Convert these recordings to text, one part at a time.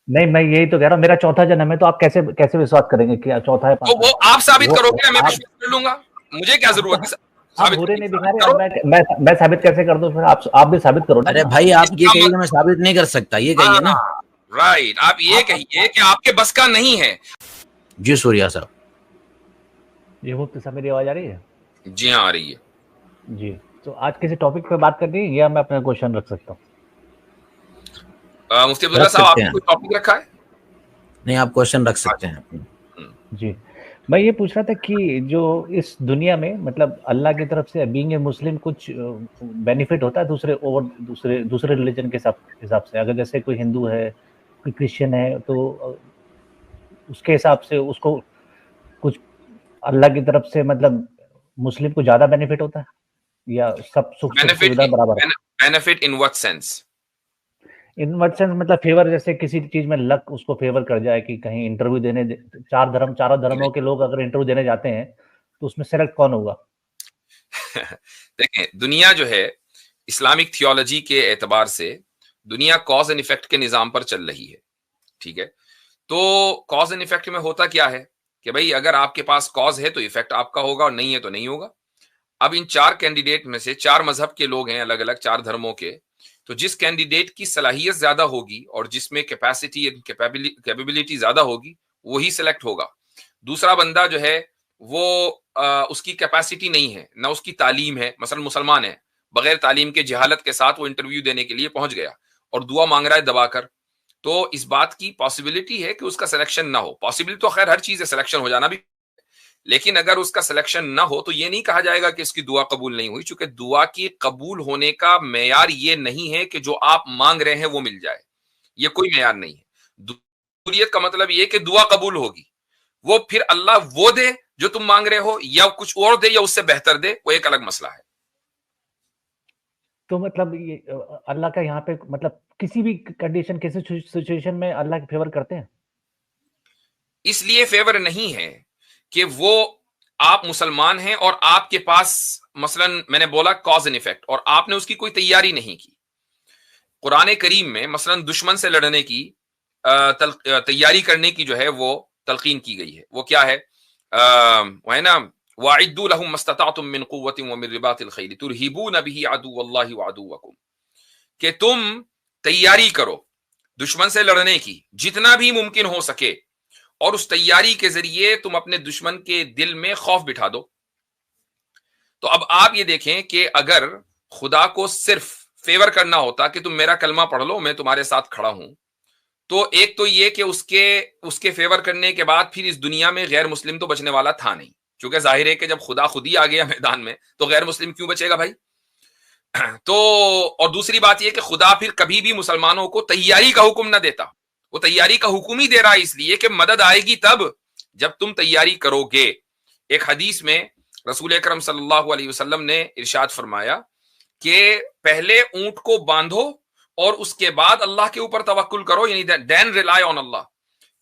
नहीं, मैं यही तो कह रहा हूँ, मेरा चौथा जन्म है, तो आप कैसे कैसे विश्वास करेंगे कि चौथा है, तो पांचवा वो है? आप साबित वो करोगे ना, मैं आप विश्वास कर लूंगा। मुझे क्या जरूरत है आप साबित बुरे करने नहीं की? दिखा साबित रहे, करो। अब मैं साबित कैसे कर दूं? फिर आप भी साबित करो ना अरे अपना। भाई आप ये इसका कहिए कि मैं मतलब साबित नहीं कर सकता, ये कहिए ना। हाँ, राइट, आप ये कहिए कि आपके बस का नहीं है। जी सूर्या साहब। ये मुफ्ती साहब, मेरी आवाज आ रही है? जी हाँ, आ रही है। जी। तो आज किसी टॉपिक पे बात करनी है या मैं अपना क्वेश्चन रख सकता हूँ? मुफ्ती अब्दुल्ला रख साहब, सकते आपने हैं, कोई टॉपिक रखा है? नहीं आप क्वेश्चन रख सकते अच्छा। हैं। जी। मैं ये पूछ रहा था कि जो इस दुनिया में मतलब अल्लाह की तरफ से बीइंग ए मुस्लिम कुछ बेनिफिट होता है दूसरे दूसरे रिलीजन के हिसाब से? अगर जैसे कोई हिंदू है, कोई क्रिश्चियन है, तो उसके हिसाब से उसको कुछ अल्लाह की तरफ से मतलब मुस्लिम को ज़्यादा बेनिफिट होता है, या सब बेनिफिट सुख-सुविधा बराबर है? Benefit in what sense? In what sense, मतलब फेवर, जैसे किसी चीज़ में लक उसको फेवर कर जाए कि कहीं इंटरव्यू देने 4 धर्मों के लोग अगर इंटरव्यू देने जाते हैं, तो उसमें सेलेक्ट कौन होगा? देखें, दुनिया जो है इस्लामिक थियोलॉजी के एतबार से दुनिया कॉज एंड इफेक्ट के निजाम पर चल रही है। ठीक है, तो कॉज एंड इफेक्ट में होता क्या है कि भाई अगर आपके पास कॉज है तो इफेक्ट आपका होगा, और नहीं है तो नहीं होगा। अब इन 4 कैंडिडेट में से 4 मजहब के लोग हैं, अलग अलग 4 धर्मों के। तो जिस कैंडिडेट की सलाहियत ज्यादा होगी और जिसमें कैपेसिटी कैपेबिलिटी ज्यादा होगी, वही सिलेक्ट होगा। दूसरा बंदा जो है वो उसकी कैपेसिटी नहीं है, ना उसकी तालीम है, मसलन मुसलमान है, बगैर तालीम के जहालत के साथ वो इंटरव्यू देने के लिए पहुंच गया और दुआ मांग रहा है दबाकर, तो इस बात की पॉसिबिलिटी है कि उसका सिलेक्शन ना हो। पॉसिबिलिटी तो खैर हर चीज है, सिलेक्शन हो जाना भी, लेकिन अगर उसका सिलेक्शन ना हो तो ये नहीं कहा जाएगा कि इसकी दुआ कबूल नहीं हुई, क्योंकि दुआ की कबूल होने का मेयार ये नहीं है कि जो आप मांग रहे हैं वो मिल जाए। ये कोई मेयार नहीं है। कबूलियत का मतलब ये कि दुआ कबूल होगी, वो फिर अल्लाह वो दे जो तुम मांग रहे हो, या कुछ और दे या उससे बेहतर दे, वो एक अलग मसला है। तो मतलब ये अल्लाह का यहाँ पे मतलब किसी भी कंडीशन, किसी सिचुएशन में अल्लाह की फेवर करते हैं? इसलिए फेवर नहीं है कि वो आप मुसलमान हैं और आपके पास मसलन मैंने बोला कॉज एंड इफेक्ट, और आपने उसकी कोई तैयारी नहीं की। कुरान करीम में मसलन दुश्मन से लड़ने की तैयारी करने की जो है वो तलकीन की गई है। वो क्या है? वो है ना, वाइद्दू लहुम मस्ततातुम मिन कुव्वतिन व मिन रिबातिल खैल तुरहिबून बिही अदुव्वल्लाहि व अदुव्वकुम, कि तुम तैयारी करो दुश्मन से लड़ने की जितना भी मुमकिन हो सके, और उस तैयारी के जरिए तुम अपने दुश्मन के दिल में खौफ बिठा दो। तो अब आप ये देखें कि अगर खुदा को सिर्फ फेवर करना होता कि तुम मेरा कलमा पढ़ लो, मैं तुम्हारे साथ खड़ा हूं, तो एक तो ये कि उसके उसके फेवर करने के बाद फिर इस दुनिया में गैर मुस्लिम तो बचने वाला था नहीं, क्योंकि जाहिर है कि जब खुदा खुद ही आ गया मैदान में तो गैर मुस्लिम क्यों बचेगा भाई? तो और दूसरी बात यह कि खुदा फिर कभी भी मुसलमानों को तैयारी का हुक्म ना देता। वो तैयारी का हुक्म ही दे रहा है इसलिए कि मदद आएगी तब जब तुम तैयारी करोगे। एक हदीस में रसूल अकरम सल्लल्लाहु अलैहि वसल्लम ने इरशाद फरमाया कि पहले ऊंट को बांधो और उसके बाद अल्लाह के ऊपर तवक्कुल करो, यानी देन रिलाई ऑन अल्लाह।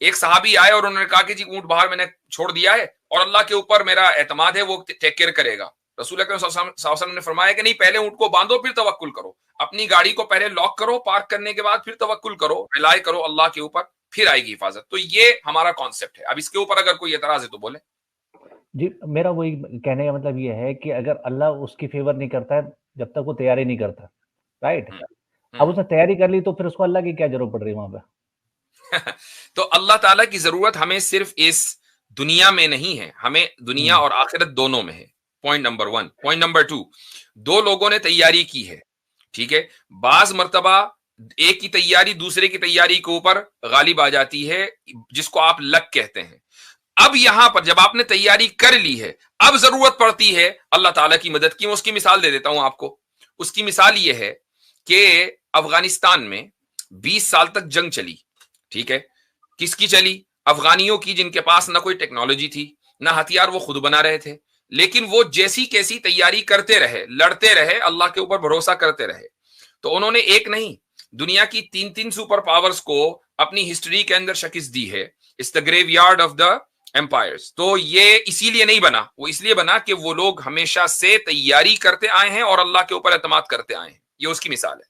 एक सहाबी आए और उन्होंने कहा कि जी ऊंट बाहर मैंने छोड़ दिया है और अल्लाह के ऊपर मेरा एतमाद है, वो टेक केयर करेगा। रसूल अकरम सल्लल्लाहु अलैहि वसल्लम ने फरमाया कि नहीं, पहले ऊंट को बांधो फिर तवक्कुल करो, अपनी गाड़ी को पहले लॉक करो, पार्क करने के बाद फिर तवक्कुल करो, रिलाई करो अल्लाह के ऊपर, फिर आएगी हिफाजत। तो ये हमारा कॉन्सेप्ट है। अब इसके ऊपर अगर कोई एतराज है तो बोले। जी, मेरा वही कहने का मतलब ये है कि अगर अल्लाह उसकी फेवर नहीं करता है जब तक वो तैयारी नहीं करता, राइट? अब उसने तैयारी कर ली तो फिर उसको अल्लाह की क्या जरूरत पड़ रही है वहां पे? तो अल्लाह ताला की जरूरत हमें सिर्फ इस दुनिया में नहीं है, हमें दुनिया और आखिरत दोनों में है। Point number 1। पॉइंट नंबर 2, दो लोगों ने तैयारी की है, ठीक है। बाज मर्तबा एक की तैयारी दूसरे की तैयारी के ऊपर गालिब आ जाती है, जिसको आप लक कहते हैं। अब यहां पर जब आपने तैयारी कर ली है, अब जरूरत पड़ती है अल्लाह ताला की मदद की। मैं उसकी मिसाल दे देता हूं आपको। उसकी मिसाल यह है कि अफगानिस्तान में 20 साल तक जंग चली, ठीक है। किसकी चली? अफगानियों की, जिनके पास ना कोई टेक्नोलॉजी थी ना हथियार, वो खुद बना रहे थे, लेकिन वो जैसी कैसी तैयारी करते रहे, लड़ते रहे, अल्लाह के ऊपर भरोसा करते रहे। तो उन्होंने एक नहीं, दुनिया की 3-3 सुपर पावर्स को अपनी हिस्ट्री के अंदर शिकस्त दी है। It's the graveyard of the empires. तो ये इसीलिए नहीं बना, वो इसलिए बना कि वो लोग हमेशा से तैयारी करते आए हैं और अल्लाह के ऊपर एतमाद करते आए हैं। ये उसकी मिसाल है।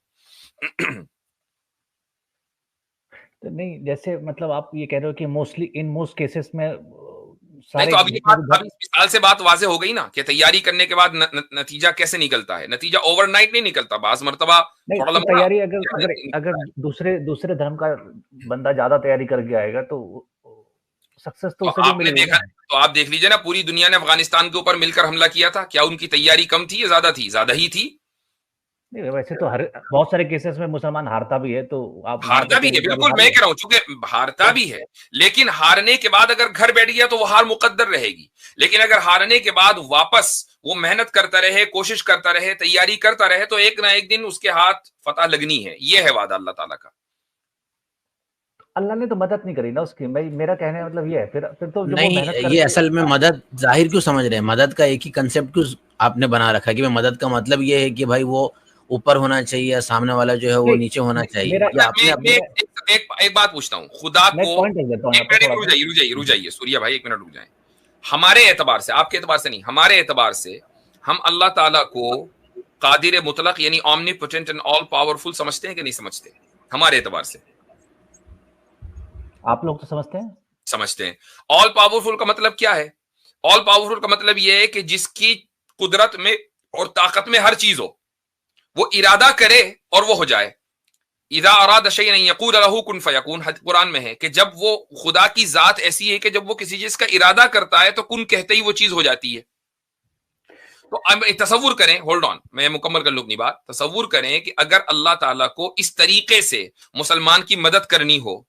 तो नहीं, जैसे मतलब आप ये कह रहे हो कि मोस्टली इन मोस्ट केसेस में नहीं सारे तो अब ये बात, अब इस मिसाल से बात वाजे हो गई ना कि तैयारी करने के बाद नतीजा कैसे निकलता है। नतीजा ओवरनाइट नहीं निकलता, बाज मर्तबा नहीं, थोड़ा तो लंबा तैयारी अगर अगर अगर दूसरे दूसरे धर्म का बंदा ज्यादा तैयारी करके आएगा तो सक्सेस तो तो उसे भी आपने मिलेगी देखा, ना। तो आप देख लीजिए ना, पूरी दुनिया ने अफगानिस्तान के ऊपर मिलकर हमला किया था, क्या उनकी तैयारी कम थी या ज्यादा थी? ज्यादा ही थी। नहीं, वैसे तो हर बहुत सारे केसेस में मुसलमान हारता भी है, तो आप वहां पे हारता भी है, तैयारी करके बिल्कुल हार मैं गए। कह रहा हूं, चूंकि हारता भी है, लेकिन हारने के बाद अगर घर बैठ गया तो वो हार मुकद्दर रहेगी। लेकिन अगर हारने के बाद वापस वो मेहनत करता रहे, कोशिश करता रहे, तैयारी करता रहे, तो एक ना एक दिन उसके हाथ फतह लगनी है। ये है वादा अल्लाह ताला का। अल्लाह ने तो मदद नहीं करी ना उसकी। मैं, मेरा कहने का मतलब ये है, फिर तो जब वो नहीं, मेहनत ये करके असल में मदद जाहिर क्यों समझ रहे हैं? मदद का एक ही कंसेप्ट क्यों आपने बना रखा है कि मदद का मतलब ये है कि भाई वो ऊपर होना चाहिए या सामने वाला जो है वो नहीं, नीचे होना चाहिए, मेरा या मैं अपने मैं अपने। एक बात पूछता हूं, खुदा मैं को, एक पॉइंट रख देता हूँ एक यहाँ पे मिनट, थोड़ा रुक सा। जाइए, रुक जाइए सूर्या भाई, एक मिनट रुक जाए। हमारे एतबार से, आपके एतबार से नहीं, हमारे एतबार से हम अल्लाह ताला को कादिर मुतलक यानी ऑमनीपोटेंट एंड ऑल पावरफुल समझते हैं कि नहीं समझते? हमारे एतबार से आप लोग तो समझते हैं। समझते हैं। ऑल पावरफुल का मतलब क्या है? ऑल पावरफुल का मतलब यह है कि जिसकी कुदरत में और ताकत में हर चीज हो, वो इरादा करे और वो हो जाए। इदा अराद शैअन यकूल लहू कुन फयकून, कुरान में है कि जब वो, खुदा की जात ऐसी है कि जब वो किसी चीज का इरादा करता है तो कुन कहते ही वो चीज हो जाती है। तो अब तसव्वुर करें, होल्ड ऑन, मैं मुकम्मल कर लूं अपनी बात। तसव्वुर करें कि अगर अल्लाह ताला को इस तरीके से मुसलमान की मदद करनी हो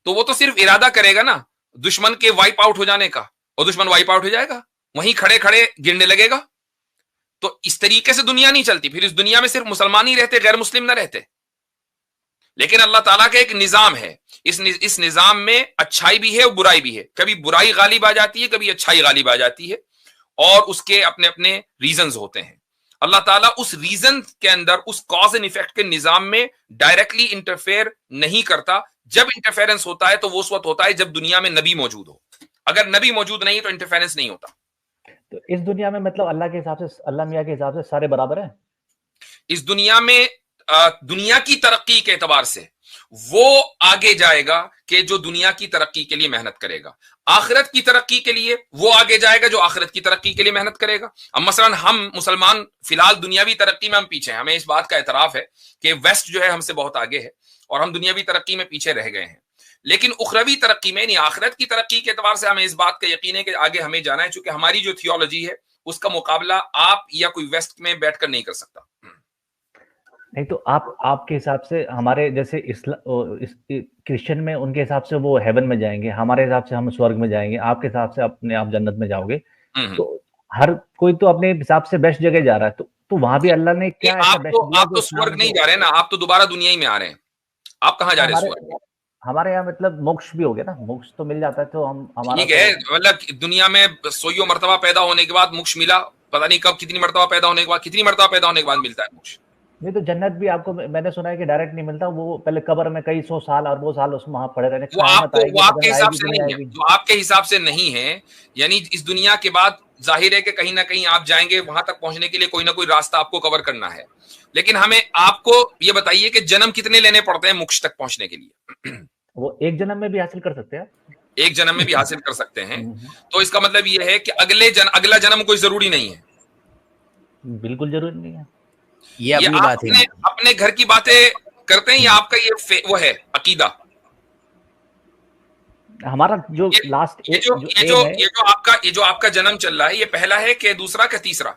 तो वो तो सिर्फ इरादा करेगा ना दुश्मन के वाइप आउट हो जाने का, और दुश्मन वाइप आउट हो जाएगा, वहीं खड़े खड़े गिरने लगेगा। तो इस तरीके से दुनिया नहीं चलती। फिर इस दुनिया में सिर्फ मुसलमान ही रहते, गैर मुस्लिम ना रहते। लेकिन अल्लाह ताला का एक निजाम है, इस निजाम में अच्छाई भी है और बुराई भी है। कभी बुराई गालिब आ जाती है, कभी अच्छाई गालिब आ जाती है, और उसके अपने अपने रीजंस होते हैं। अल्लाह ताला उस रीजन के अंदर, उस कॉज एंड इफेक्ट के निजाम में डायरेक्टली इंटरफेयर नहीं करता। जब इंटरफेरेंस होता है तो वो उस वक्त होता है जब दुनिया में नबी मौजूद हो। अगर नबी मौजूद नहीं तो इंटरफेरेंस नहीं होता। तो इस दुनिया में मतलब अल्लाह के हिसाब से, अल्लाह मियाँ के हिसाब से सारे बराबर हैं। इस दुनिया में दुनिया की तरक्की के एतबार से वो आगे जाएगा कि जो दुनिया की तरक्की के लिए मेहनत करेगा। आखिरत की तरक्की के लिए वो आगे जाएगा जो आखिरत की तरक्की के लिए मेहनत करेगा। अब मसलन हम मुसलमान फिलहाल दुनियावी तरक्की में हम पीछे हैं, हमें इस बात का एतराफ है कि वेस्ट जो है हमसे बहुत आगे है और हम दुनियावी तरक्की में पीछे रह गए हैं। लेकिन उखरवी तरक्की में, यानी आखिरत की तरक्की के एतबार से हमें इस बात का यकीन है कि आगे हमें जाना है, चूंकि हमारी जो थियोलॉजी है उसका मुकाबला आप या कोई वेस्ट में बैठकर नहीं कर सकता। नहीं तो आप, आपके हिसाब से हमारे जैसे क्रिश्चियन में उनके हिसाब से वो हेवन में जाएंगे, हमारे हिसाब से हम स्वर्ग में जाएंगे, आपके हिसाब से अपने आप जन्नत में जाओगे। तो हर कोई तो अपने हिसाब से बेस्ट जगह जा रहा है। तो वहां भी अल्लाह ने क्या ऐसा बेस्ट दिया? आप तो स्वर्ग नहीं जा रहे हैं ना, आप तो दोबारा दुनिया ही में आ रहे हैं। आप कहां जा रहे हैं? स्वर्ग। हमारे यहाँ मतलब मोक्ष भी हो गया ना, मोक्ष तो मिल जाता है, तो हम हमारा ठीक है, मतलब दुनिया में सोयो मर्तबा पैदा होने के बाद मोक्ष मिला, पता नहीं कब, कितनी मर्तबा पैदा होने के बाद, कितनी मर्तबा पैदा होने के बाद मिलता है मोक्ष। नहीं तो जन्नत भी आपको, मैंने सुना है कि डायरेक्ट नहीं मिलता, वो पहले कब्र में कई 100 साल और वो साल उसमें वहां पड़े रहने, वो आपके हिसाब से नहीं है, जो आपके हिसाब से नहीं है। यानी इस दुनिया के बाद जाहिर है कि कहीं ना कहीं आप जाएंगे, वहां तक पहुंचने के लिए कोई ना कोई रास्ता आपको कवर करना है। लेकिन हमें, आपको ये बताइए कि जन्म कितने लेने पड़ते हैं मोक्ष तक पहुंचने के लिए? वो एक जन्म में भी हासिल कर सकते हैं, एक जन्म में भी हासिल कर सकते हैं। तो इसका मतलब ये है कि अगला जन्म कोई जरूरी नहीं है। बिल्कुल जरूरी नहीं है। ये अपनी बात है। अपने घर की बातें करते हैं या आपका ये वो है अकीदा? हमारा जो लास्ट ये जो आपका जन्म चल रहा है, ये पहला है कि दूसरा कि तीसरा?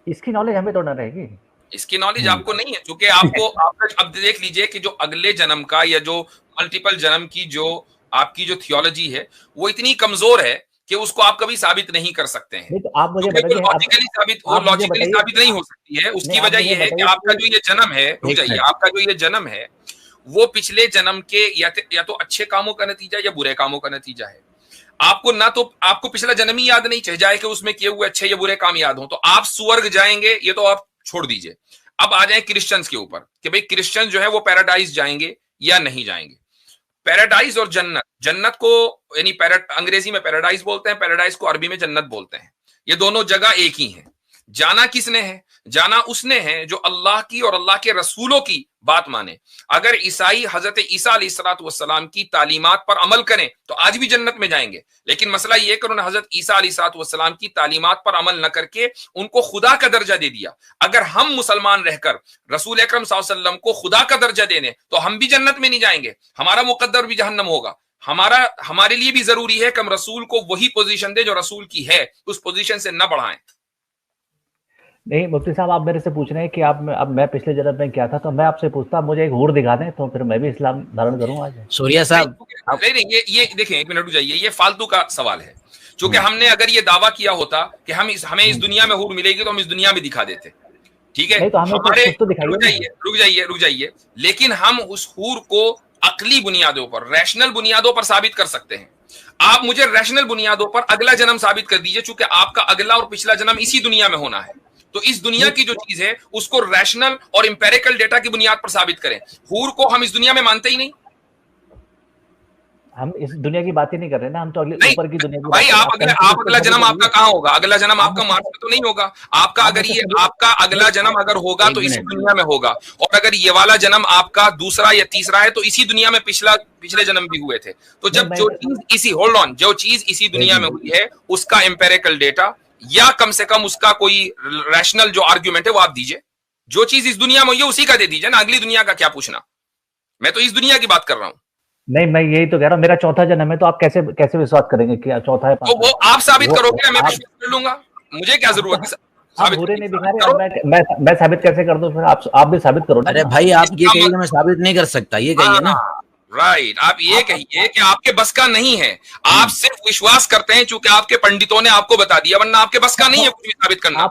इसकी नॉलेज हमें तो ना रहेगी। इसकी नॉलेज आपको नहीं है, क्योंकि आपको अब देख लीजिए कि जो अगले जन्म का या जो मल्टीपल जन्म की जो आपकी जो थियोलॉजी है वो इतनी कमजोर है कि उसको आप कभी साबित नहीं कर सकते हैं। तो आप मुझे बताइए, लॉजिकली साबित नहीं हो सकती है। उसकी वजह यह है कि आपका जो ये जन्म है, आपका जो ये जन्म है वो पिछले जन्म के या तो अच्छे कामों का नतीजा या बुरे कामों का नतीजा है। आपको ना तो आपको पिछला जन्म ही याद नहीं, चाहे जाए कि उसमें किए हुए अच्छे या बुरे काम याद हो, तो आप स्वर्ग जाएंगे ये तो आप छोड़ दीजिए। अब आ जाए क्रिश्चियंस के ऊपर कि भाई क्रिश्चियन जो है वो पैराडाइज जाएंगे या नहीं जाएंगे। पैराडाइज और जन्नत, जन्नत को यानी अंग्रेजी में पैराडाइज बोलते हैं, पैराडाइज को अरबी में जन्नत बोलते हैं। ये दोनों जगह एक ही हैं। जाना किसने है? जाना उसने है जो अल्लाह की और अल्लाह के रसूलों की बात माने। अगर ईसाई हजरत ईसा अलैहिस्सलाम की तालीमात पर अमल करें तो आज भी जन्नत में जाएंगे, लेकिन मसला यह कि उन्होंने हजरत ईसा अलैहिस्सलाम की तालीमात पर अमल न करके उनको खुदा का दर्जा दे दिया। अगर हम मुसलमान रहकर रसूल अकरम सल्लल्लाहु अलैहि वसल्लम को खुदा का दर्जा दे दें तो हम भी जन्नत में नहीं जाएंगे, हमारा मुकद्दर भी जहन्नम होगा। हमारे लिए भी जरूरी है कि हम रसूल को वही पोजीशन दे जो रसूल की है, उस पोजीशन से न बढ़ाएं। नहीं मुफ्ती साहब, आप मेरे से पूछ रहे हैं कि अब मैं पिछले जन्म में क्या था, तो मैं आपसे पूछता, आप मुझे एक हूर दिखा दें तो फिर मैं भी इस्लाम धारण करूं आज। सूर्या साहब नहीं, ये देखें, एक मिनट जाइए, ये फालतू का सवाल है। क्योंकि हमने अगर ये दावा किया होता कि हमें इस दुनिया में हूर मिलेगी तो हम इस दुनिया में दिखा देते, ठीक है? तो हमारे रुक जाइए, लेकिन हम उस हूर को अकली बुनियादों पर, रैशनल बुनियादों पर साबित कर सकते हैं। आप मुझे रैशनल बुनियादों पर अगला जन्म साबित कर दीजिए, चूंकि आपका अगला और पिछला जन्म इसी दुनिया में होना है, तो इस दुनिया की जो चीज है उसको रैशनल और इंपेरिकल डेटा की बुनियाद पर साबित करें। हूर को हम इस दुनिया में मानते ही नहीं। हम इस दुनिया की बात ही नहीं कर रहे ना, हम तो अगले ऊपर की दुनिया की भाई आप अगला जन्म आपका कहाँ होगा? अगला जन्म आपका मार्स में तो नहीं होगा आपका। अगर ये आपका अगला जन्म अगर होगा तो इसी दुनिया में होगा, और अगर ये वाला जन्म आपका दूसरा या तीसरा है तो इसी दुनिया में पिछले जन्म भी हुए थे। तो जब जो चीज इसी दुनिया में हुई है उसका एम्पेरिकल डेटा या कम से कम उसका कोई रैशनल जो आर्ग्यूमेंट है वो आप दीजिए। जो चीज इस दुनिया में हुई है उसी का दे दीजिए ना, अगली दुनिया का क्या पूछना। मैं तो इस दुनिया की बात कर रहा हूं। नहीं, मैं यही तो कह रहा हूं, मेरा चौथा जन्म है, तो आप कैसे विश्वास करेंगे कि चौथा है? तो वो आप साबित करोगे, मैं विश्वास कर लूंगा, मुझे क्या जरूरत है? आप बुरे नहीं दिखा रहे, मैं साबित कैसे कर दूं? फिर आप भी साबित करो। अरे भाई आप ये कहिए मैं साबित नहीं कर सकता, ये कहिए ना। राइट, आप ये कहिए कि आपके बस का नहीं है, आप सिर्फ विश्वास करते हैं चूंकि आपके पंडितों ने आपको बता दिया, वरना आपके बस का नहीं है कुछ भी साबित करना।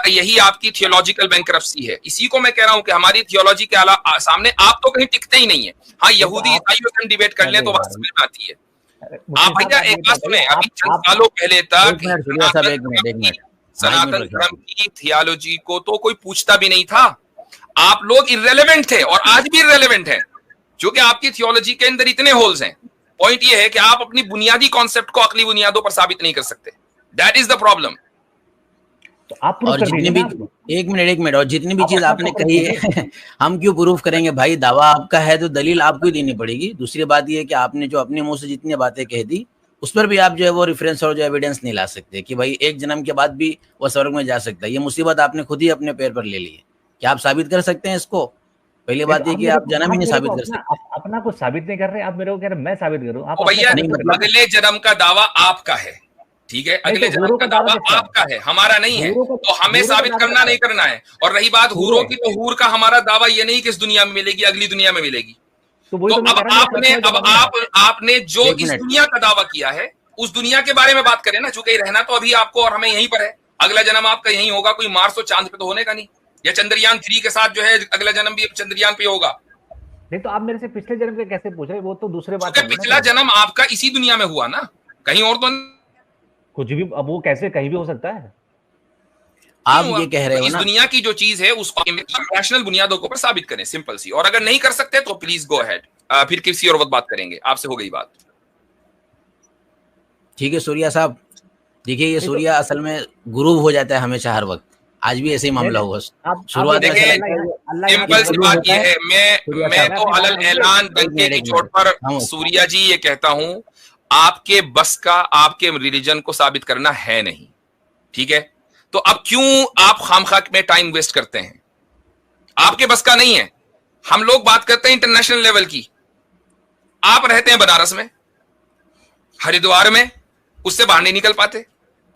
यही आपकी थियोलॉजिकल बैंकरप्सी है। इसी को मैं कह रहा हूं कि हमारी थियोलॉजी के सामने आप तो कहीं टिकते ही नहीं है। हाँ, यहूदी ईसाइयों से डिबेट कर ले तो बात समझ में आती है। आप भैया एक बात सुने, अभी चंद सालों पहले तक सनातन धर्म की थियोलॉजी को तो कोई पूछता भी नहीं था। आप लोग इर्रेलेवेंट थे और आज भी इर्रेलेवेंट हैं, क्योंकि आपकी थियोलॉजी के अंदर इतने होल्स हैं। पॉइंट ये है कि आप अपनी बुनियादी कॉन्सेप्ट को अकली बुनियादों पर साबित नहीं कर सकते। That is the problem. तो आप और जितनी भी एक मिनट और जितनी भी चीज आपने कही है हम क्यों प्रूफ करेंगे भाई? दावा आपका है तो दलील आपको ही देनी पड़ेगी। दूसरी बात ये है कि आपने जो अपने मुंह से जितनी बातें कह दी उस पर भी आप जो है वो रेफरेंस और जो एविडेंस नहीं ला सकते कि भाई एक जन्म के बाद भी वो स्वर्ग में जा सकता है। ये मुसीबत आपने खुद ही अपने पैर पर ले ली है। क्या आप साबित कर सकते हैं इसको? पहली बात ये कि आप जन्म ही नहीं साबित कर सकते। अपना कुछ साबित नहीं कर रहे, आप मेरे को कह रहे मैं साबित करूं। आप भैया अगले जन्म का दावा आपका है, ठीक है? अगले जन्म का दावा आपका है, हमारा नहीं है, तो हमें साबित करना नहीं करना है। और रही बात हूरों की, तो हूर का हमारा दावा ये नहीं कि इस दुनिया में मिलेगी, अगली दुनिया में मिलेगी। तो अब आपने जो इस दुनिया का दावा किया है उस दुनिया के बारे में बात करें ना, चूंकि रहना तो अभी आपको और हमें यहीं पर है। अगला जन्म आपका यहीं होगा, कोई मार्स और चांद पे तो होने का नहीं, या चंद्रयान 3 के साथ जो है अगला जन्म भी चंद्रयान पे होगा। नहीं तो आप मेरे से पिछले जन्म के कैसे पूछ रहे? वो तो दूसरे बात है। पिछला जन्म आपका इसी दुनिया में हुआ ना, कहीं और तो कुछ भी। अब वो कैसे कहीं भी हो सकता है? आप ये कह रहे हो इस दुनिया की जो चीज है उसको रैशनल बुनियादों के ऊपर साबित करें, सिंपल सी। और अगर नहीं कर सकते तो प्लीज गो अहेड, फिर किसी और वक्त बात करेंगे। आपसे हो गई बात, ठीक है सूर्या साहब। देखिए ये सूर्या असल में गुरूब हो जाता है हमेशा, हर वक्त। आज भी ऐसे ही मामला हुआ। शुरुआत सिंपल सी बात ये है, मैं तो अलल ऐलान डंके की चोट पर सूर्या जी ये कहता हूं, आपके बस का आपके रिलीजन को साबित करना है नहीं, ठीक है? तो अब क्यों आप खामखा में टाइम वेस्ट करते हैं? आपके बस का नहीं है। हम लोग बात करते हैं इंटरनेशनल लेवल की। आप रहते हैं बनारस में, हरिद्वार में, उससे बाहर नहीं निकल पाते।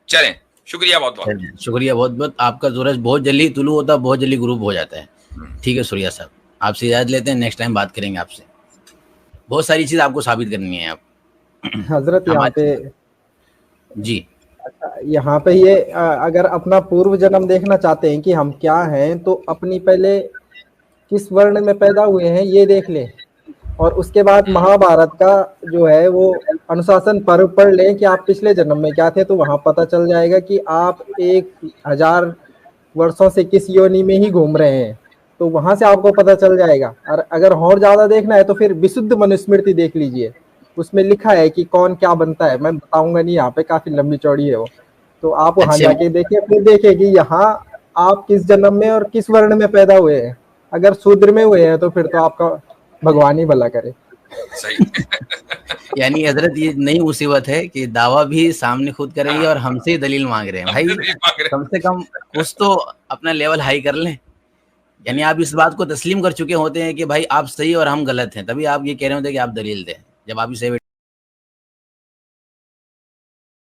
चलें, शुक्रिया बहुत बहुत। शुक्रिया बहुत बहुत। आपका सूरज बहुत जल्दी तुलू होता है, बहुत जल्दी ग्रुप हो जाता है। ठीक है सूर्या साहब, आपसे इजाजत लेते हैं, नेक्स्ट टाइम बात करेंगे आपसे। बहुत सारी चीज आपको साबित करनी है। आप हजरत यहाँ पे जी, यहाँ पे ये अगर अपना पूर्व जन्म देखना चाहते हैं कि हम क्या हैं, तो अपनी पहले किस वर्ण में पैदा हुए हैं ये देख लें, और उसके बाद महाभारत का जो है वो अनुशासन पर्व पढ़ लें कि आप पिछले जन्म में क्या थे, तो वहां पता चल जाएगा कि आप 1000 वर्षों से किस योनि में ही घूम रहे हैं। तो वहां से आपको पता चल जाएगा। और अगर और ज्यादा देखना है तो फिर विशुद्ध मनुस्मृति देख लीजिए, उसमें लिखा है कि कौन क्या बनता है। मैं बताऊंगा नहीं यहाँ पे, काफी लंबी चौड़ी है वो। तो आप वहां अच्छा। जाके देखिए, फिर देखिए कि यहाँ आप किस जन्म में और किस वर्ण में पैदा हुए हैं। अगर शूद्र में हुए हैं तो फिर तो आपका भगवान ही भला करे। सही। यानी हजरत ये नई मुसीबत है कि दावा भी सामने खुद करेंगे और हमसे ही दलील मांग रहे हैं। भाई हमसे दलील मांग रहे हैं। कम से कम कुछ तो अपना लेवल हाई कर लें। यानी आप इस बात को तस्लीम कर चुके होते हैं कि भाई आप सही और हम गलत हैं, तभी आप ये कह रहे होते हैं कि आप दलील दें, जब आप इसे